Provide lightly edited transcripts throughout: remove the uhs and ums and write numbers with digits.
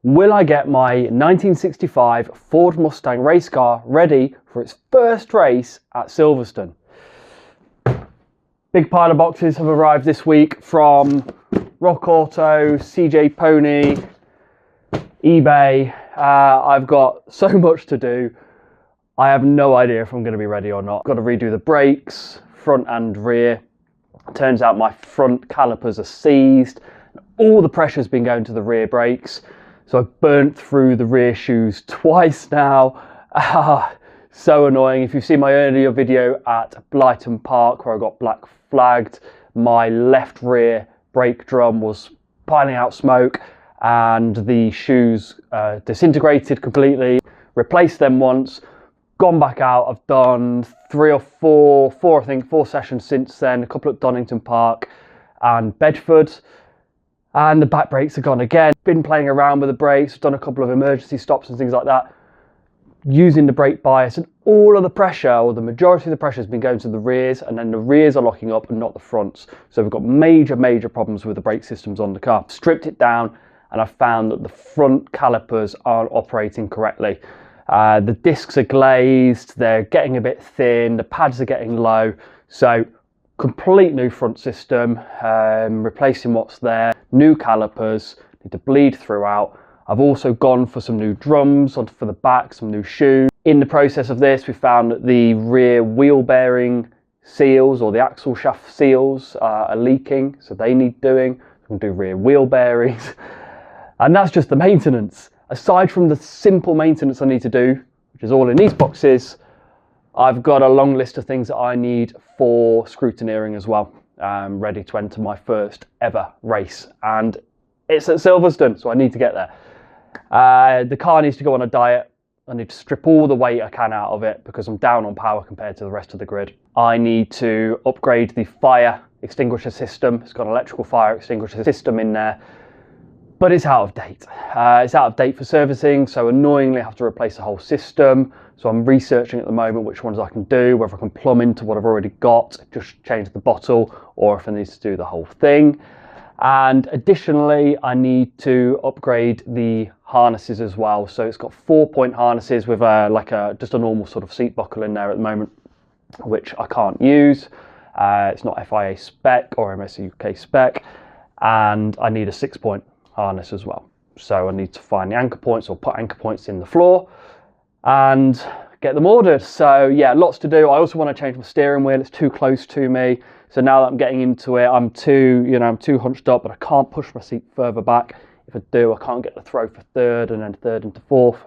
Will I get my 1965 Ford Mustang race car ready for its first race at Silverstone? Big pile of boxes have arrived this week from Rock Auto, CJ Pony, eBay. I've got so much to do. I have no idea if I'm going to be ready or not. Got to redo the brakes, front and rear. Turns out my front calipers are seized. All the pressure's been going to the rear brakes. So I've burnt through the rear shoes twice now. So annoying. If you've seen my earlier video at Blyton Park where I got black flagged, my left rear brake drum was piling out smoke and the shoes disintegrated completely. Replaced them once, gone back out. I've done four sessions since then, a couple at Donington Park and Bedford. And the back brakes are gone again. Been playing around with the brakes, done a couple of emergency stops and things like that, using the brake bias, and all of the pressure, or the majority of the pressure, has been going to the rears, and then the rears are locking up and not the fronts. So we've got major problems with the brake systems on the car. Stripped it down and I found that the front calipers aren't operating correctly. The discs are glazed, they're getting a bit thin, the pads are getting low. So complete new front system, replacing what's there, new calipers, need to bleed throughout. I've also gone for some new drums for the back, some new shoes. In the process of this, we found that the rear wheel bearing seals, or the axle shaft seals, are leaking, so they need doing. We'll do rear wheel bearings. And that's just the maintenance. Aside from the simple maintenance I need to do, which is all in these boxes, I've got a long list of things that I need for scrutineering as well. I'm ready to enter my first ever race, and it's at Silverstone, so I need to get there. The car needs to go on a diet. I need to strip all the weight I can out of it because I'm down on power compared to the rest of the grid. I need to upgrade the fire extinguisher system. It's got an electrical fire extinguisher system in there, but it's out of date. It's out of date for servicing, so annoyingly I have to replace the whole system. So I'm researching at the moment which ones I can do, whether I can plumb into what I've already got, just change the bottle, or if I need to do the whole thing. And additionally, I need to upgrade the harnesses as well. So it's got 4-point harnesses with just a normal sort of seat buckle in there at the moment, which I can't use. It's not FIA spec or MSC UK spec, and I need a 6-point harness as well. So I need to find the anchor points or put anchor points in the floor and get them ordered. So yeah, lots to do. I also want to change my steering wheel. It's too close to me. So now that I'm getting into it, I'm too hunched up, but I can't push my seat further back. If I do, I can't get the throw for third and then third into fourth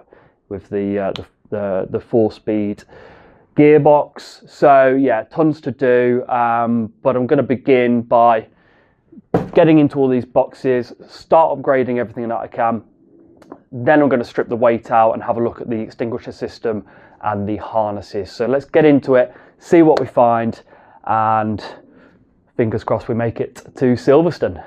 with the 4-speed gearbox. So yeah, tons to do. But I'm going to begin by getting into all these boxes, start upgrading everything that I can. Then I'm going to strip the weight out and have a look at the extinguisher system and the harnesses. So let's get into it, see what we find, and fingers crossed we make it to Silverstone.